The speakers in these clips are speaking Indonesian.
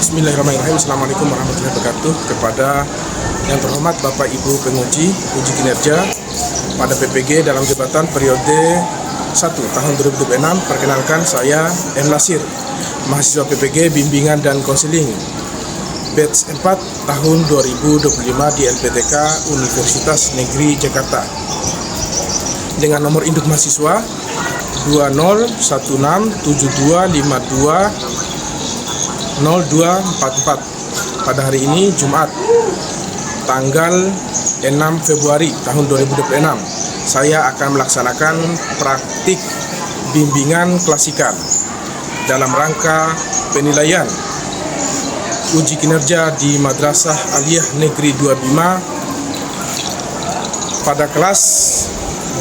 Bismillahirrahmanirrahim. Assalamualaikum warahmatullahi wabarakatuh. Kepada yang terhormat Bapak Ibu penguji uji kinerja pada PPG dalam jabatan periode 1 tahun 2026, perkenalkan saya M. Lasir, mahasiswa PPG Bimbingan dan Konseling batch 4 tahun 2025 di LPTK Universitas Negeri Jakarta dengan nomor induk mahasiswa 20167252 0244. Pada hari ini Jumat tanggal 6 Februari tahun 2026 saya akan melaksanakan praktik bimbingan klasikan dalam rangka penilaian uji kinerja di Madrasah Aliyah Negeri 2 Bima pada kelas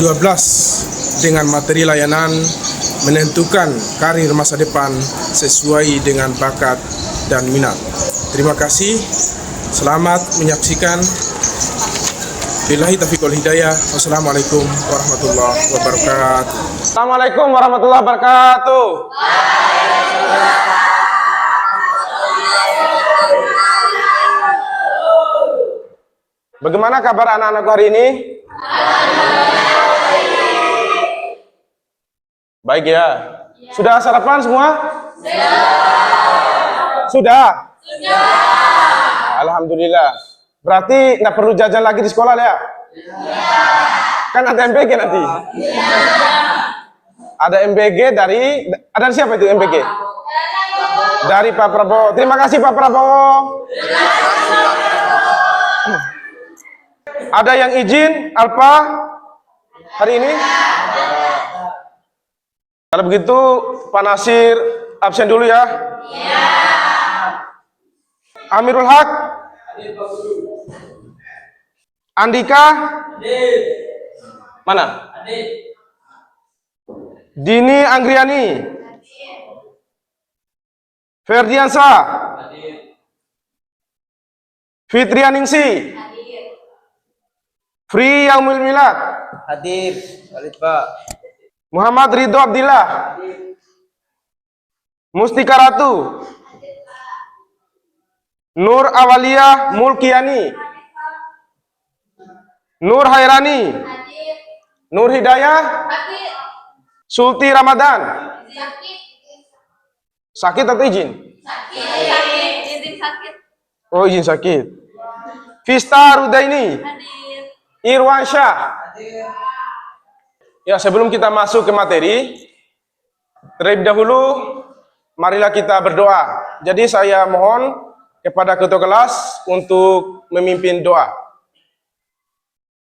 12 dengan materi layanan menentukan karir masa depan sesuai dengan bakat dan minat. Terima kasih. Selamat menyaksikan. Billahi taufiq wal hidayah. Wassalamualaikum warahmatullahi wabarakatuh. Assalamualaikum warahmatullahi wabarakatuh. Bagaimana kabar anak-anakku hari ini? Baik ya. Sudah sarapan semua? Sudah? Alhamdulillah. Berarti nggak perlu jajan lagi di sekolah ya? Kan ada MBG nanti. Ada MBG dari siapa itu MBG? Dari Pak Prabowo. Terima kasih Pak Prabowo. Ada yang izin Alfa hari ini? Kalau begitu Pak Nasir absen dulu ya. Amirul Haq, Andika, mana? Dini Anggriani, Ferdiansa, Fitrianingsi, Fri Yaumil Milad, Hadir, Walid Pak. Muhammad Ridho Abdillah, Mustika Ratu, Nur Awaliyah Mulkiani, Nur Hairani, Nur Hidayah, Sulti Ramadan. Sakit atau izin? Oh, izin sakit. Vista Rudaini, Irwansyah. Ya, sebelum kita masuk ke materi, terlebih dahulu marilah kita berdoa. Jadi saya mohon kepada ketua kelas untuk memimpin doa.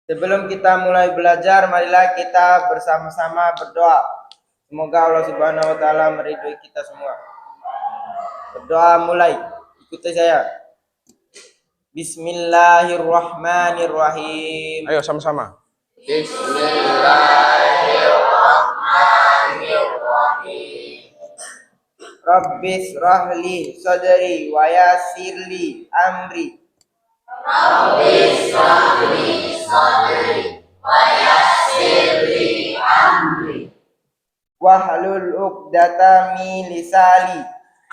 Sebelum kita mulai belajar, marilah kita bersama-sama berdoa. Semoga Allah Subhanahu wa taala meridhoi kita semua. Berdoa mulai. Ikuti saya. Bismillahirrahmanirrahim. Ayo sama-sama. Bismillahirrahmanirrahim. Rabbis rahli sadri wa yassirli amri. Rabbis rahli sadri wa yassirli amri. Wahlul 'uqdatam min lisani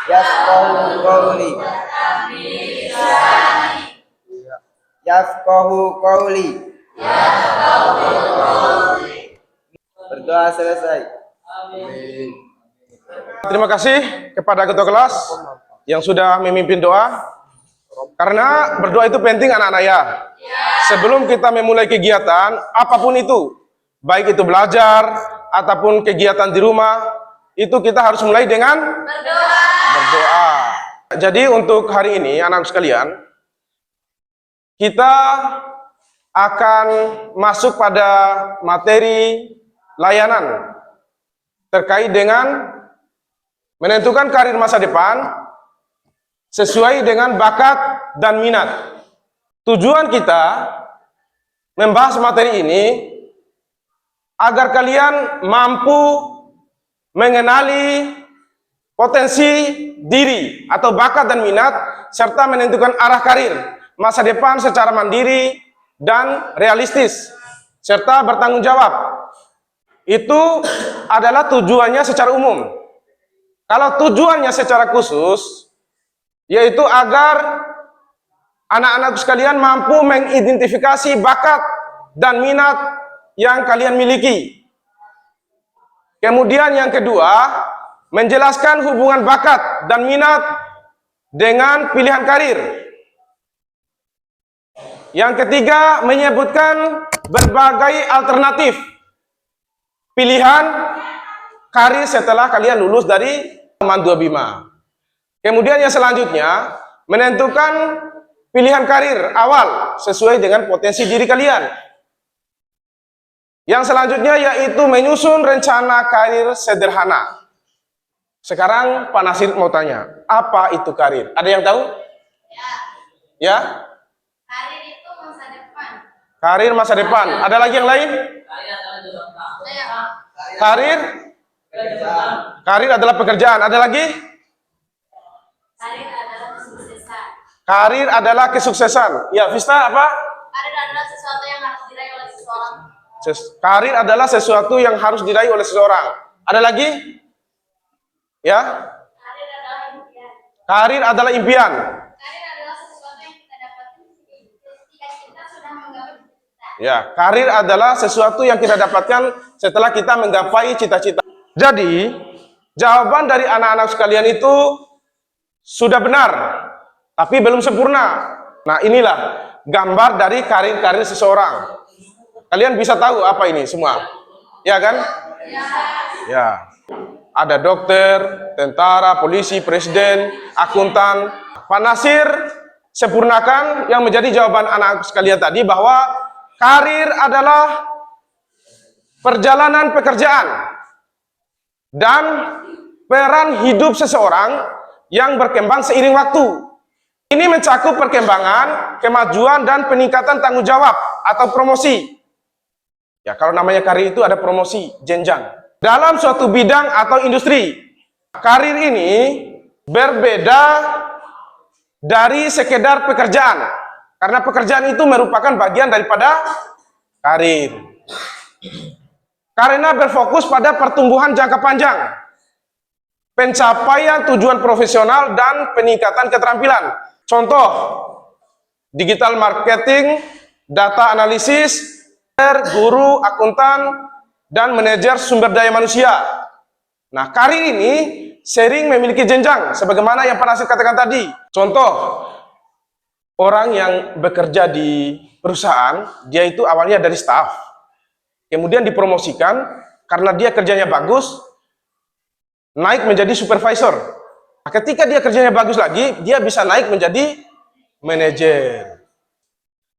yafqahu qawli. Yafqahu qawli. Berdoa selesai. Amin. Terima kasih kepada ketua kelas yang sudah memimpin doa. Karena berdoa itu penting anak-anak ya. Sebelum kita memulai kegiatan apapun itu, baik itu belajar ataupun kegiatan di rumah, itu kita harus mulai dengan berdoa. Jadi untuk hari ini anak-anak sekalian, kita akan masuk pada materi layanan terkait dengan menentukan karir masa depan sesuai dengan bakat dan minat. Tujuan kita membahas materi ini agar kalian mampu mengenali potensi diri atau bakat dan minat serta menentukan arah karir masa depan secara mandiri dan realistis serta bertanggung jawab. Itu adalah tujuannya secara umum. Kalau tujuannya secara khusus, yaitu agar anak-anak sekalian mampu mengidentifikasi bakat dan minat yang kalian miliki. Kemudian yang kedua, menjelaskan hubungan bakat dan minat dengan pilihan karir. Yang ketiga, menyebutkan berbagai alternatif pilihan karir setelah kalian lulus dari Mandua Bima. Kemudian yang selanjutnya, menentukan pilihan karir awal sesuai dengan potensi diri kalian. Yang selanjutnya yaitu menyusun rencana karir sederhana. Sekarang Pak Nasir mau tanya, apa itu karir? Ada yang tahu? Ya? Karir itu masa depan. Karir masa depan. Ada lagi yang lain? Karir? Karir adalah pekerjaan. Ada lagi? Karir adalah kesuksesan. Karir adalah kesuksesan. Ya, Vista apa? Karir adalah sesuatu yang harus diraih oleh seseorang. Karir adalah sesuatu yang harus diraih oleh seseorang. Ada lagi? Ya? Karir adalah impian. Karir adalah impian. Karir adalah sesuatu yang kita dapatkan ketika kita sudah menggapai cita-cita. Ya, karir adalah sesuatu yang kita dapatkan setelah kita menggapai cita-cita. Jadi, jawaban dari anak-anak sekalian itu sudah benar, tapi belum sempurna. Nah, inilah gambar dari karir-karir seseorang. Kalian bisa tahu apa ini semua? Ya kan? Ya. Ada dokter, tentara, polisi, presiden, akuntan. Pak Nasir sempurnakan yang menjadi jawaban anak sekalian tadi bahwa karir adalah perjalanan pekerjaan dan peran hidup seseorang yang berkembang seiring waktu. Ini mencakup perkembangan, kemajuan, dan peningkatan tanggung jawab atau promosi. Ya, kalau namanya karir itu ada promosi, jenjang. Dalam suatu bidang atau industri, karir ini berbeda dari sekedar pekerjaan. Karena pekerjaan itu merupakan bagian daripada karir. Karena berfokus pada pertumbuhan jangka panjang, pencapaian tujuan profesional, dan peningkatan keterampilan. Contoh, digital marketing, data analisis, guru, akuntan, dan manajer sumber daya manusia. Nah, karir ini sering memiliki jenjang, sebagaimana yang Pak Nasir katakan tadi. Contoh, orang yang bekerja di perusahaan, dia itu awalnya dari staff, kemudian dipromosikan, karena dia kerjanya bagus, naik menjadi supervisor. Nah, ketika dia kerjanya bagus lagi, dia bisa naik menjadi manajer.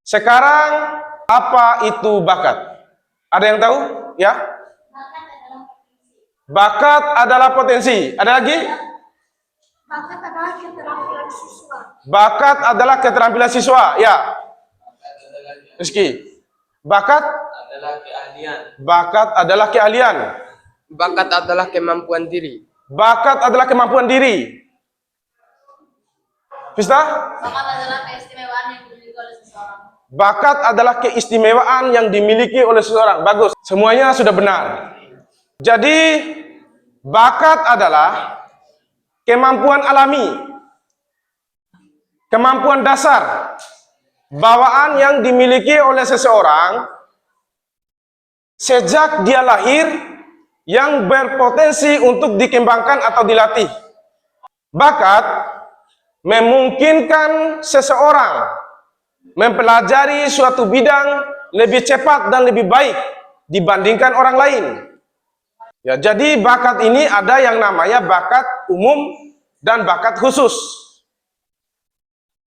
Sekarang, apa itu bakat? Ada yang tahu? Ya? Bakat adalah potensi. Ada lagi? Bakat adalah keterampilan siswa. Bakat adalah keterampilan siswa. Ya. Rizky. Bakat adalah keahlian. Bakat adalah keahlian. Bakat adalah kemampuan diri. Bakat adalah kemampuan diri. Vista? Bakat adalah keistimewaan yang dimiliki oleh seseorang. Bakat adalah keistimewaan yang dimiliki oleh seseorang. Bagus. Semuanya sudah benar. Jadi, bakat adalah kemampuan alami, kemampuan dasar, bawaan yang dimiliki oleh seseorang sejak dia lahir yang berpotensi untuk dikembangkan atau dilatih. Bakat memungkinkan seseorang mempelajari suatu bidang lebih cepat dan lebih baik dibandingkan orang lain. Ya, jadi bakat ini ada yang namanya bakat umum dan bakat khusus.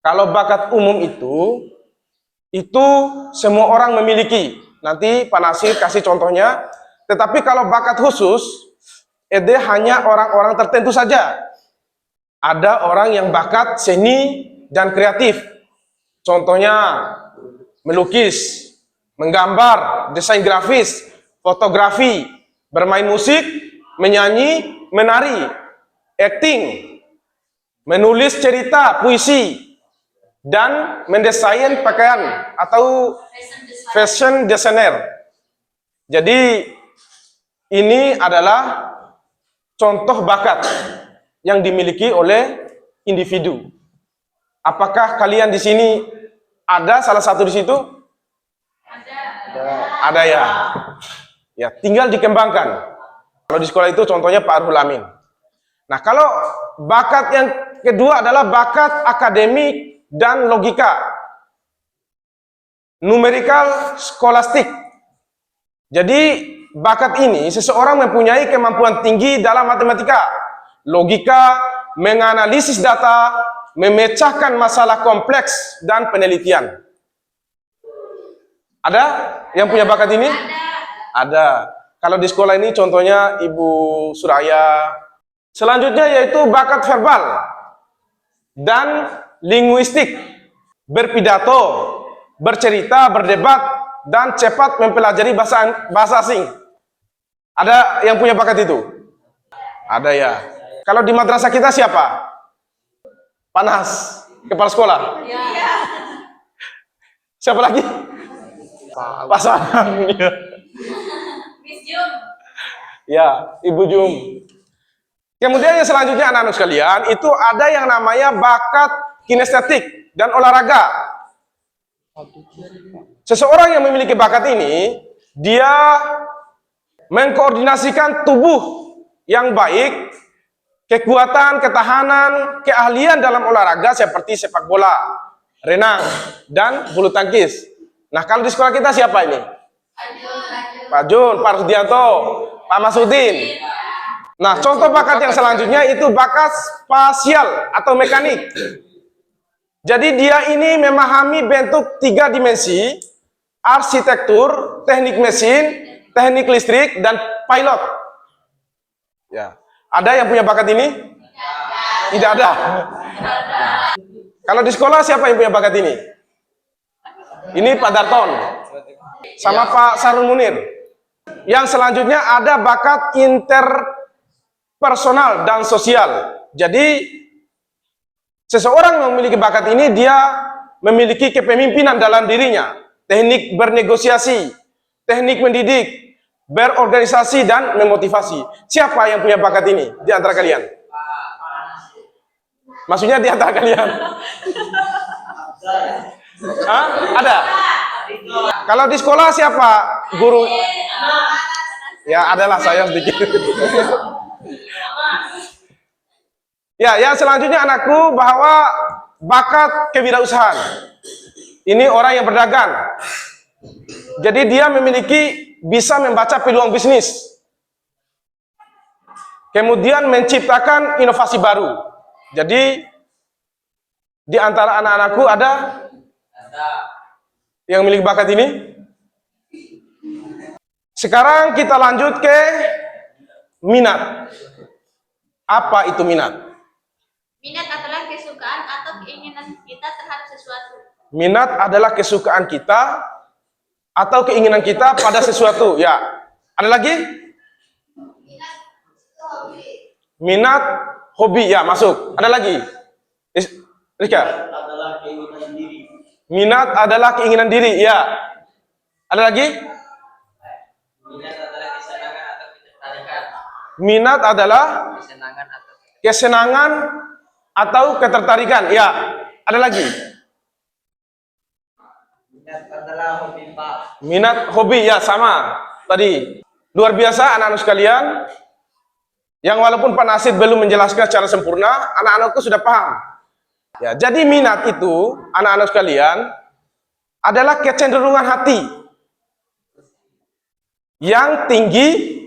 Kalau bakat umum itu semua orang memiliki. Nanti Pak Nasir kasih contohnya. Tetapi kalau bakat khusus, itu hanya orang-orang tertentu saja. Ada orang yang bakat seni dan kreatif. Contohnya melukis, menggambar, desain grafis, fotografi, bermain musik, menyanyi, menari, acting, menulis cerita, puisi, dan mendesain pakaian atau fashion designer. Jadi ini adalah contoh bakat yang dimiliki oleh individu. Apakah kalian di sini ada salah satu di situ? Ada ya. Ya, tinggal dikembangkan. Kalau di sekolah itu contohnya Pak Arhul Amin. Nah, kalau bakat yang kedua adalah bakat akademik dan logika. Numerikal skolastik. Jadi, bakat ini seseorang mempunyai kemampuan tinggi dalam matematika, logika, menganalisis data, memecahkan masalah kompleks, dan penelitian. Ada yang punya bakat ini? Ada. Kalau di sekolah ini contohnya Ibu Suraya. Selanjutnya yaitu bakat verbal dan linguistik. Berpidato, bercerita, berdebat, dan cepat mempelajari bahasa asing. Ada yang punya bakat itu? Ada ya. Kalau di madrasah kita siapa? Panas, kepala sekolah. Siapa lagi? Pasangan. Miss Jum. Ya, Ibu Jum. Kemudian yang selanjutnya anak-anak sekalian, itu ada yang namanya bakat kinestetik dan olahraga. Seseorang yang memiliki bakat ini, dia mengkoordinasikan tubuh yang baik, kekuatan, ketahanan, keahlian dalam olahraga seperti sepak bola, renang, dan bulu tangkis. Nah, kalau di sekolah kita siapa ini? Pak Jun, Pak Rudianto, Pak Masudin. Nah, contoh bakat yang selanjutnya itu bakat spasial atau mekanik. Jadi dia ini memahami bentuk 3 dimensi, arsitektur, teknik mesin, teknik listrik, dan pilot. Ya, ada yang punya bakat ini? Tidak ada. Kalau di sekolah siapa yang punya bakat ini? Ini Pak Darton sama Pak Sarul Munir. Yang selanjutnya ada bakat interpersonal dan sosial. Jadi seseorang yang memiliki bakat ini, dia memiliki kepemimpinan dalam dirinya, teknik bernegosiasi, teknik mendidik, berorganisasi, dan memotivasi. Siapa yang punya bakat ini di antara kalian? Maksudnya di antara kalian? Hah? Ada? Kalau di sekolah siapa guru? Ya, adalah saya sedikit. Ya, yang selanjutnya anakku, bahwa bakat kewirausahaan. Ini orang yang berdagang. Jadi dia bisa membaca peluang bisnis. Kemudian menciptakan inovasi baru. Jadi di antara anak-anakku ada yang memiliki bakat ini. Sekarang kita lanjut ke minat. Apa itu minat? Minat adalah kesukaan atau keinginan kita terhadap sesuatu. Minat adalah kesukaan kita atau keinginan kita pada sesuatu. Ya. Ada lagi? Minat, hobi. Ya, masuk. Ada lagi? Rika? Minat adalah keinginan diri. Ya. Ada lagi? Minat adalah kesenangan atau ketertarikan. Ya. Ada lagi? Minat adalah hobi, Pak. Minat, hobi. Ya, sama. Tadi. Luar biasa anak-anak sekalian. Yang walaupun Pak Nasid belum menjelaskan secara sempurna, anak-anakku sudah paham. Ya, jadi minat itu, anak-anak sekalian, adalah kecenderungan hati yang tinggi,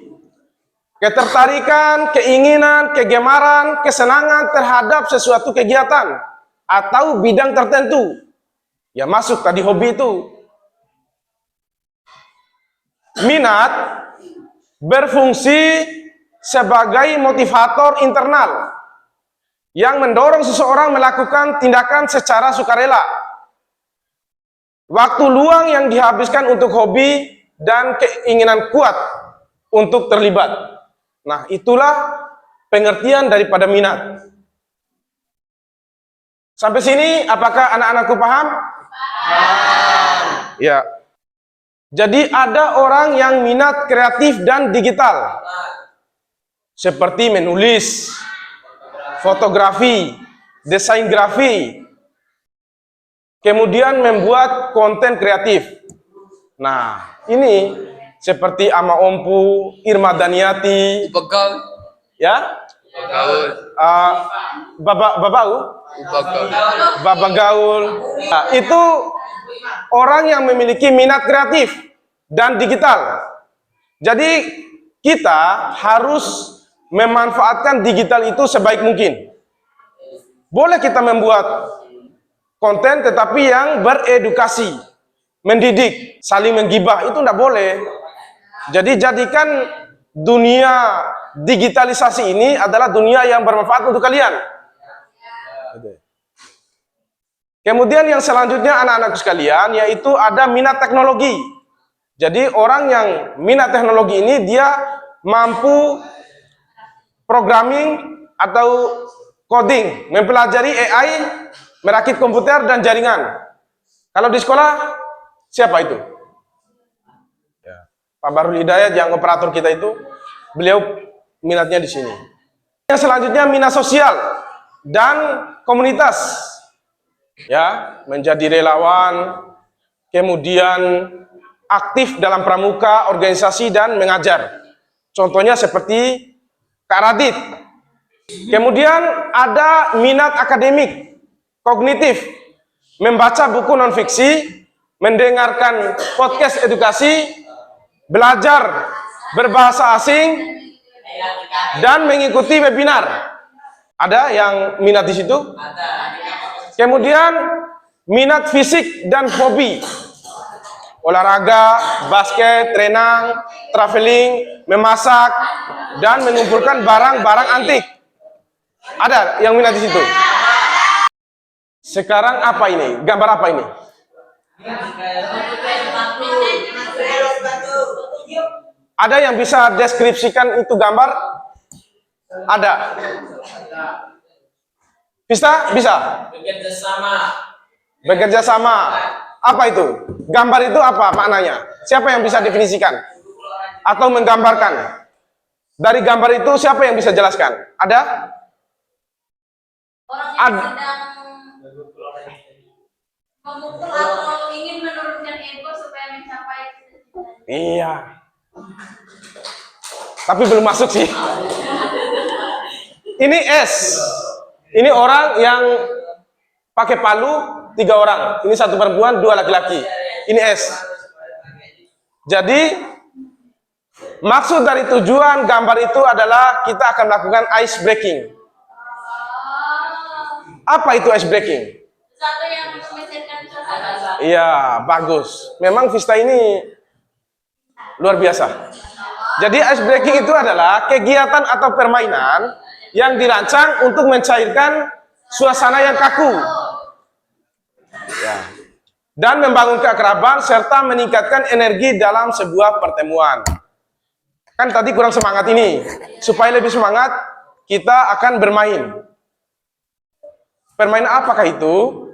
ketertarikan, keinginan, kegemaran, kesenangan terhadap sesuatu kegiatan atau bidang tertentu. Ya, masuk tadi hobi itu. Minat berfungsi sebagai motivator internal yang mendorong seseorang melakukan tindakan secara sukarela. Waktu luang yang dihabiskan untuk hobi dan keinginan kuat untuk terlibat. Nah, itulah pengertian daripada minat. Sampai sini, apakah anak-anakku paham? Paham. Ya. Jadi ada orang yang minat kreatif dan digital. Seperti menulis, fotografi, desain grafik, kemudian membuat konten kreatif. Nah, ini seperti Ama Ompu, Irma Daniati, Upagal. ya, Gaul. Babau, Upagal. Baba Gaul. Nah, itu orang yang memiliki minat kreatif dan digital. Jadi kita harus memanfaatkan digital itu sebaik mungkin. Boleh kita membuat konten tetapi yang beredukasi, mendidik, saling menggibah itu tidak boleh. Jadi jadikan dunia digitalisasi ini adalah dunia yang bermanfaat untuk kalian. Kemudian yang selanjutnya anak-anakku sekalian, yaitu ada minat teknologi. Jadi orang yang minat teknologi ini dia mampu programming atau coding, mempelajari AI, merakit komputer dan jaringan. Kalau di sekolah, siapa itu? Ya. Pak Barul Hidayat yang operator kita itu, beliau minatnya di sini. Yang selanjutnya minat sosial dan komunitas. Ya, menjadi relawan, kemudian aktif dalam pramuka, organisasi dan mengajar. Contohnya seperti Kak Radit. Kemudian ada minat akademik, kognitif, membaca buku non-fiksi, mendengarkan podcast edukasi, belajar berbahasa asing, dan mengikuti webinar. Ada yang minat di situ? Kemudian minat fisik dan hobi, olahraga, basket, renang, traveling, memasak, dan mengumpulkan barang-barang antik. Ada yang minat di situ? Sekarang apa ini? Gambar apa ini? Ada yang bisa deskripsikan itu gambar? Ada. Bisa? Bekerja sama. Apa itu? Gambar itu apa maknanya? Siapa yang bisa definisikan? Atau menggambarkan? Dari gambar itu siapa yang bisa jelaskan? Ada? Orang yang sedang memukul atau ingin menurunkan ego supaya mencapai cita-citanya. Iya. Tapi belum masuk sih. Ini S. Ini orang yang pakai palu 3 orang. Ini 1 perempuan, 2 laki-laki. Ini S. Jadi maksud dari tujuan gambar itu adalah kita akan melakukan ice breaking. Apa itu ice breaking? Sesuatu yang mengesetkan suasana. Iya, bagus. Memang Vista ini luar biasa. Jadi ice breaking itu adalah kegiatan atau permainan yang dirancang untuk mencairkan suasana yang kaku. Ya. Dan membangun keakraban serta meningkatkan energi dalam sebuah pertemuan. Kan tadi kurang semangat ini. Supaya lebih semangat, kita akan bermain. Permainan apakah itu?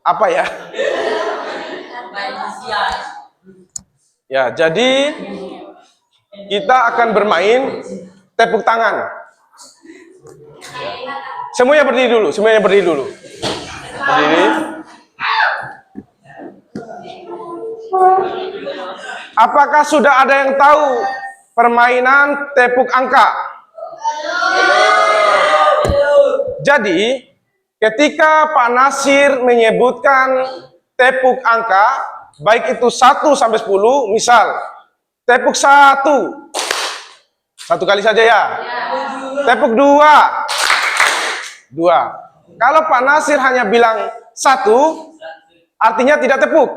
Apa ya? Ya, jadi kita akan bermain tepuk tangan. Semuanya berdiri dulu, Berdiri. Apakah sudah ada yang tahu permainan tepuk angka? Jadi, ketika Pak Nasir menyebutkan tepuk angka, baik itu 1 sampai 10, misal tepuk 1. 1 kali saja ya. Tepuk 2. Kalau Pak Nasir hanya bilang 1, artinya tidak tepuk.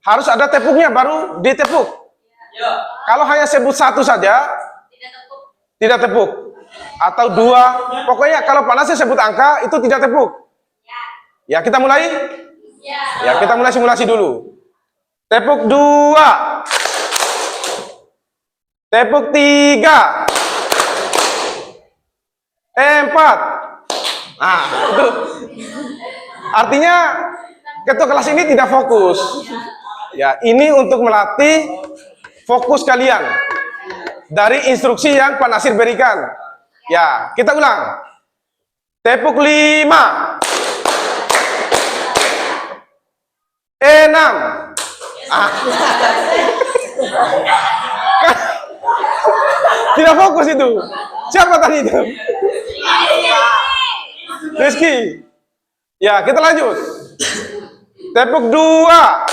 Harus ada tepuknya baru ditepuk. Kalau hanya sebut 1 saja, tidak tepuk. Atau 2, pokoknya kalau Pak Nasir sebut angka, itu tidak tepuk. Ya, kita mulai? Ya, kita mulai simulasi dulu. Tepuk 2. Tepuk 3. 4. Nah, itu. Artinya ketua kelas ini tidak fokus. Ya, ini untuk melatih fokus kalian dari instruksi yang Pak Nasir berikan. Ya, kita ulang. Tepuk 5. enam. Ah. Tidak fokus itu. Siapa tadi itu? Rizky. Ya, kita lanjut. Tepuk 2,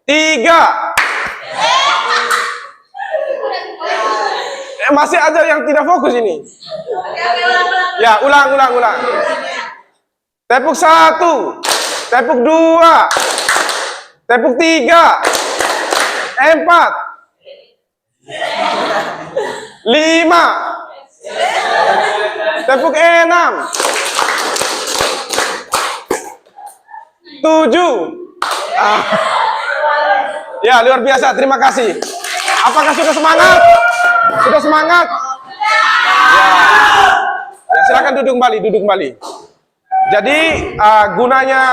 3. Masih ada yang tidak fokus ini. Ya, ulang. Tepuk 1, tepuk 2, tepuk 3, 4, 5, tepuk 6, 7. Ya, luar biasa. Terima kasih. Apakah sudah semangat? Sudah semangat? Ya, silakan duduk kembali. Jadi gunanya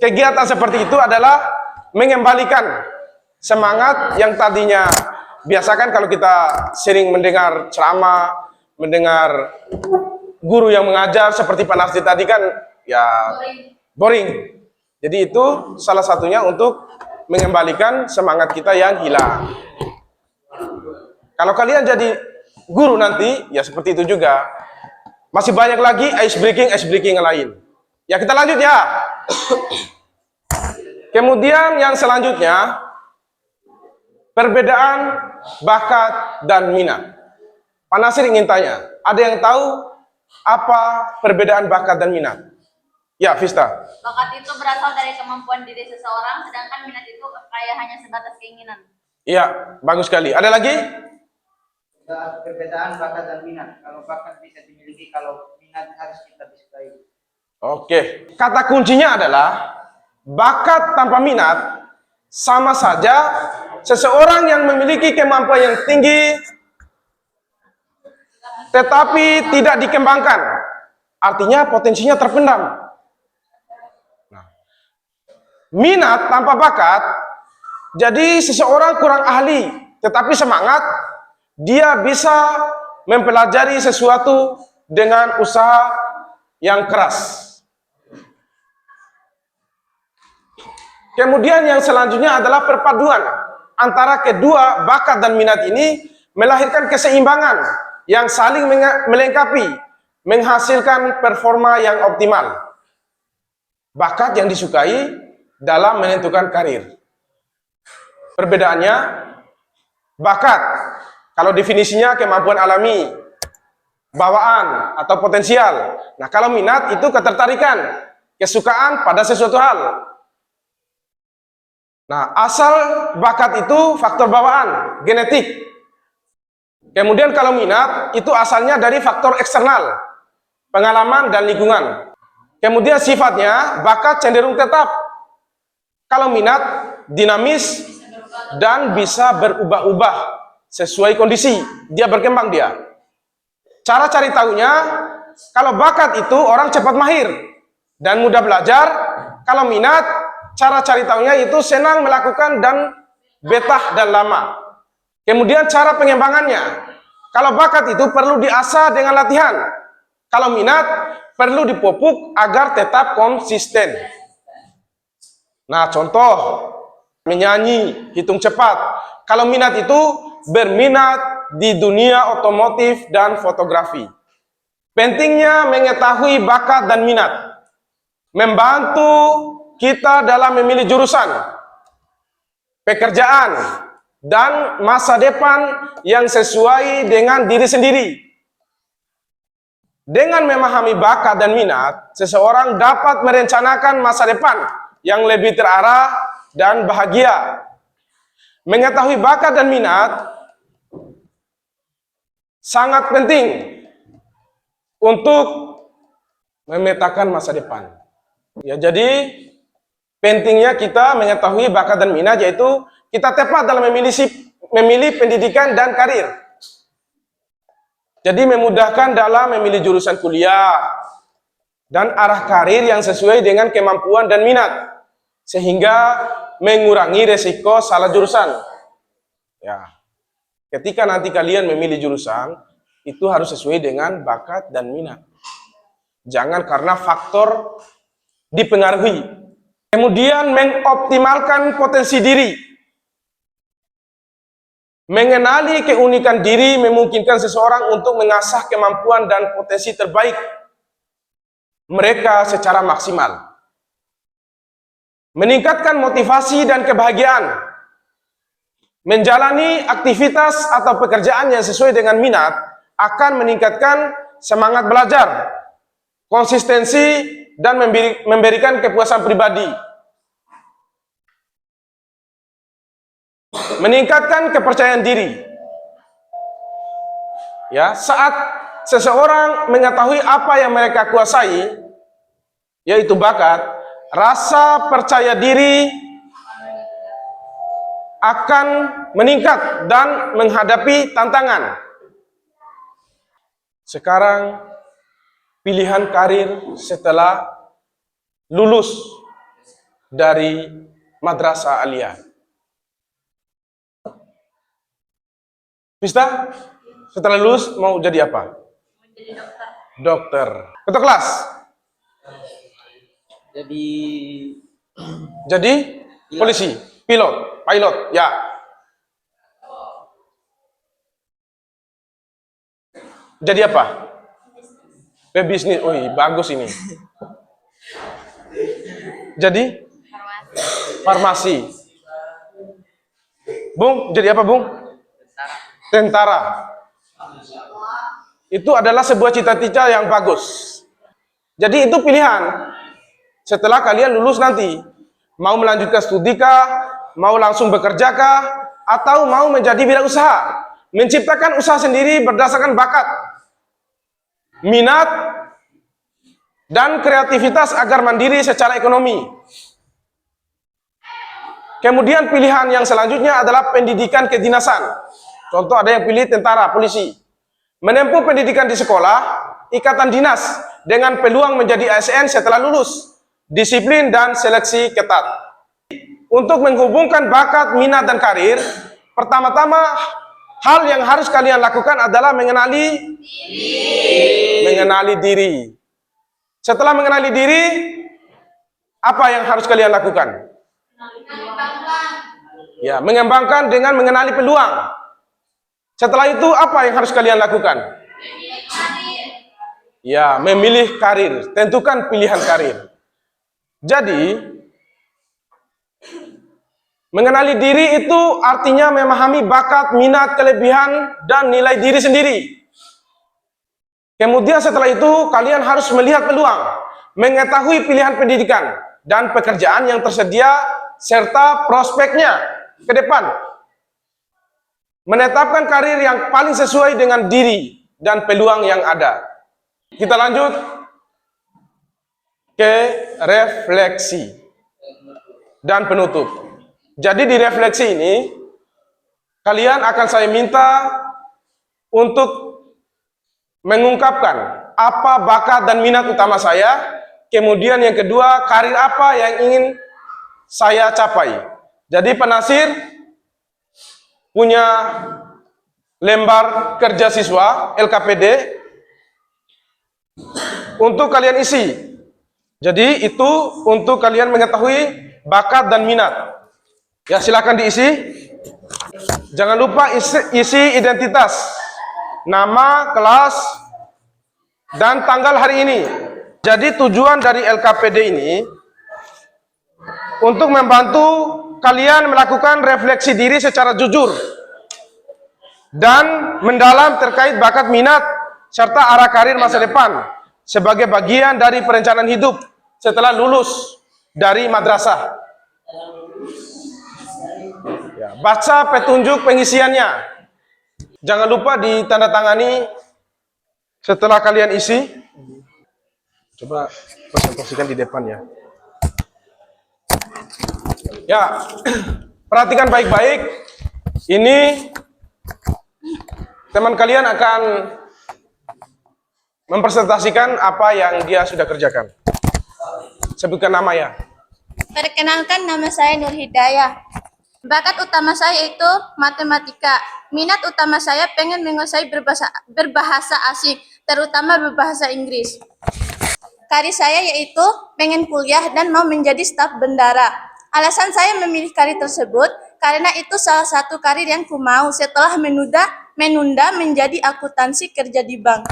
kegiatan seperti itu adalah mengembalikan semangat yang tadinya biasakan kalau kita sering mendengar ceramah, mendengar guru yang mengajar seperti Pak Nasri tadi kan ya boring. Jadi itu salah satunya untuk mengembalikan semangat kita yang hilang. Kalau kalian jadi guru nanti, ya seperti itu juga. Masih banyak lagi ice breaking yang lain. Ya kita lanjut ya. Kemudian yang selanjutnya, perbedaan bakat dan minat. Pak Nasir ingin tanya, ada yang tahu apa perbedaan bakat dan minat? Ya, Vista. Bakat itu berasal dari kemampuan diri seseorang, sedangkan minat itu kayak hanya sebatas keinginan. Iya, bagus sekali. Ada lagi? Perbedaan bakat dan minat. Kalau bakat bisa dimiliki, kalau minat harus kita disukai. Oke. Kata kuncinya adalah bakat tanpa minat sama saja seseorang yang memiliki kemampuan yang tinggi tetapi tidak dikembangkan. Artinya potensinya terpendam. Minat tanpa bakat, jadi seseorang kurang ahli, tetapi semangat, dia bisa mempelajari sesuatu dengan usaha yang keras. Kemudian yang selanjutnya adalah perpaduan antara kedua bakat dan minat ini melahirkan keseimbangan yang saling melengkapi, menghasilkan performa yang optimal. Bakat yang disukai dalam menentukan karir. Perbedaannya, bakat, kalau definisinya kemampuan alami, bawaan atau potensial. Nah, kalau minat itu ketertarikan, kesukaan pada sesuatu hal. Nah, asal bakat itu faktor bawaan, genetik. Kemudian kalau minat itu asalnya dari faktor eksternal, pengalaman dan lingkungan. Kemudian sifatnya bakat cenderung tetap. Kalau minat dinamis dan bisa berubah-ubah sesuai kondisi, dia berkembang dia. Cara cari tahunya, kalau bakat itu orang cepat mahir dan mudah belajar. Kalau minat, cara cari tahunya itu senang melakukan dan betah dan lama. Kemudian cara pengembangannya, kalau bakat itu perlu diasah dengan latihan. Kalau minat perlu dipupuk agar tetap konsisten. Nah, contoh menyanyi, hitung cepat. Kalau minat itu berminat di dunia otomotif dan fotografi. Pentingnya mengetahui bakat dan minat, membantu kita dalam memilih jurusan, pekerjaan, dan masa depan yang sesuai dengan diri sendiri. Dengan memahami bakat dan minat, seseorang dapat merencanakan masa depan yang lebih terarah dan bahagia. Mengetahui bakat dan minat sangat penting untuk memetakan masa depan. Ya, jadi pentingnya kita mengetahui bakat dan minat, yaitu kita tepat dalam memilih pendidikan dan karir. Jadi memudahkan dalam memilih jurusan kuliah dan arah karir yang sesuai dengan kemampuan dan minat, sehingga mengurangi resiko salah jurusan. Ya, ketika nanti kalian memilih jurusan, itu harus sesuai dengan bakat dan minat. Jangan karena faktor dipengaruhi. Kemudian mengoptimalkan potensi diri. Mengenali keunikan diri memungkinkan seseorang untuk mengasah kemampuan dan potensi terbaik mereka secara maksimal. Meningkatkan motivasi dan kebahagiaan. Menjalani aktivitas atau pekerjaan yang sesuai dengan minat akan meningkatkan semangat belajar, konsistensi, dan memberikan kepuasan pribadi. Meningkatkan kepercayaan diri. Ya, saat seseorang mengetahui apa yang mereka kuasai, yaitu bakat, rasa percaya diri akan meningkat dan menghadapi tantangan. Sekarang pilihan karir setelah lulus dari madrasah aliyah. Pista, setelah lulus mau jadi apa? Menjadi dokter. Dokter. Ketua kelas. Jadi polisi, pilot, ya. Jadi apa? Pebisnis. Oh, bagus ini. Jadi farmasi. Bung, jadi apa, Bung? Tentara. Itu adalah sebuah cita-cita yang bagus. Jadi itu pilihan. Setelah kalian lulus nanti, mau melanjutkan studi kah, mau langsung bekerja kah, atau mau menjadi wirausaha, menciptakan usaha sendiri berdasarkan bakat, minat, dan kreativitas agar mandiri secara ekonomi. Kemudian pilihan yang selanjutnya adalah pendidikan kedinasan. Contoh ada yang pilih tentara, polisi. Menempuh pendidikan di sekolah, ikatan dinas, dengan peluang menjadi ASN setelah lulus. Disiplin dan seleksi ketat. Untuk menghubungkan bakat, minat, dan karir, pertama-tama hal yang harus kalian lakukan adalah mengenali diri. Setelah mengenali diri, apa yang harus kalian lakukan? Ya, mengembangkan dengan mengenali peluang. Setelah itu apa yang harus kalian lakukan? Ya, memilih karir. Tentukan pilihan karir. Jadi, mengenali diri itu artinya memahami bakat, minat, kelebihan, dan nilai diri sendiri. Kemudian setelah itu, kalian harus melihat peluang, mengetahui pilihan pendidikan, dan pekerjaan yang tersedia, serta prospeknya ke depan. Menetapkan karir yang paling sesuai dengan diri dan peluang yang ada. Kita lanjut ke refleksi dan penutup. Jadi di refleksi ini, kalian akan saya minta untuk mengungkapkan apa bakat dan minat utama saya, kemudian yang kedua, karir apa yang ingin saya capai. Jadi penasir punya lembar kerja siswa LKPD untuk kalian isi. Jadi itu untuk kalian mengetahui bakat dan minat. Ya, silakan diisi. Jangan lupa isi identitas, nama, kelas, dan tanggal hari ini. Jadi tujuan dari LKPD ini untuk membantu kalian melakukan refleksi diri secara jujur dan mendalam terkait bakat, minat, serta arah karir masa depan sebagai bagian dari perencanaan hidup setelah lulus dari madrasah. Ya, baca petunjuk pengisiannya. Jangan lupa ditandatangani setelah kalian isi. Coba presentasikan di depan ya. Ya, perhatikan baik-baik. Ini teman kalian akan mempresentasikan apa yang dia sudah kerjakan. Sebutkan nama ya. Perkenalkan, nama saya Nur Hidayah. Bakat utama saya itu matematika. Minat utama saya pengen menguasai berbahasa asing, terutama berbahasa Inggris. Karir saya yaitu pengen kuliah dan mau menjadi staf bendara. Alasan saya memilih karir tersebut karena itu salah satu karir yang ku mau setelah menunda menjadi akuntansi kerja di bank.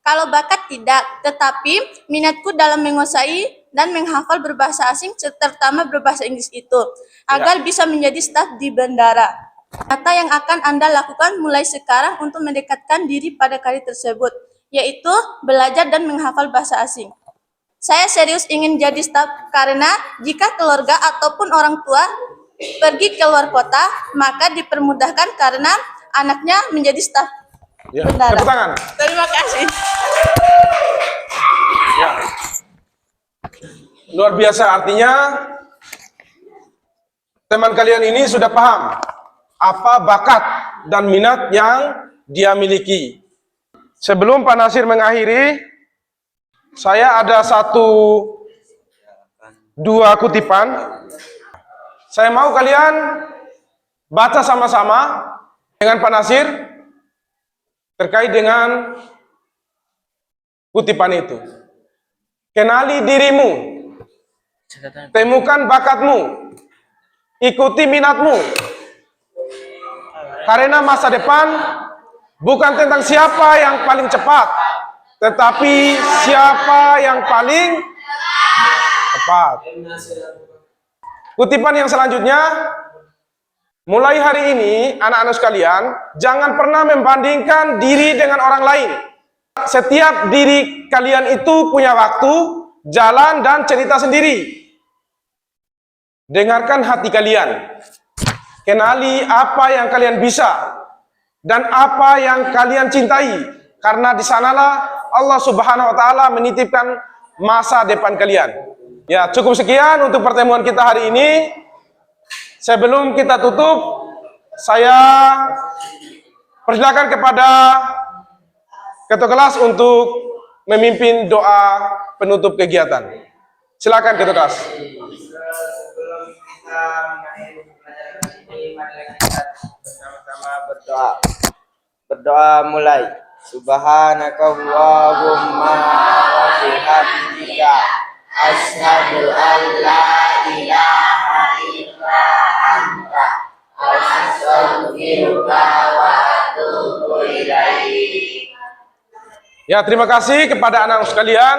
Kalau bakat tidak, tetapi minatku dalam menguasai dan menghafal berbahasa asing, terutama berbahasa Inggris itu, agar bisa menjadi staf di bendara. Kata yang akan Anda lakukan mulai sekarang untuk mendekatkan diri pada karir tersebut, yaitu belajar dan menghafal bahasa asing. Saya serius ingin jadi staf karena jika keluarga ataupun orang tua pergi ke luar kota, maka dipermudahkan karena anaknya menjadi staf bendara. Tepuk tangan. Terima kasih. Ya. Luar biasa, artinya teman kalian ini sudah paham apa bakat dan minat yang dia miliki. Sebelum Pak Nasir mengakhiri, saya ada dua kutipan. Saya mau kalian baca sama-sama dengan Pak Nasir terkait dengan kutipan itu. Kenali dirimu, temukan bakatmu, ikuti minatmu. Karena masa depan bukan tentang siapa yang paling cepat, tetapi siapa yang paling tepat. Kutipan yang selanjutnya, mulai hari ini anak-anak sekalian, jangan pernah membandingkan diri dengan orang lain. Setiap diri kalian itu punya waktu, jalan, dan cerita sendiri. Dengarkan hati kalian. Kenali apa yang kalian bisa dan apa yang kalian cintai. Karena di sanalah Allah Subhanahu wa taala menitipkan masa depan kalian. Ya, cukup sekian untuk pertemuan kita hari ini. Sebelum kita tutup, saya persilakan kepada Ketua kelas untuk memimpin doa penutup kegiatan. Silakan Ketua kelas. Sebelum kita mengakhiri pelajaran ini, mari kita bersama-sama berdoa. Berdoa mulai. Subhanakallahumma wa bihamdika asyhadu an la ilaha illa anta astaghfiruka wa atubu ilaik. Ya, terima kasih kepada anak-anak sekalian.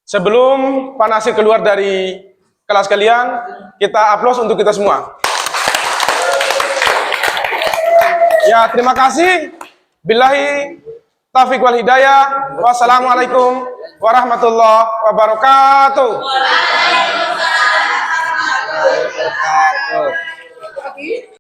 Sebelum Pak Nasir keluar dari kelas kalian, kita aplaus untuk kita semua. Ya, terima kasih. Billahi taufiq wal hidayah. Wassalamualaikum warahmatullahi wabarakatuh. Waalaikumsalam warahmatullahi wabarakatuh.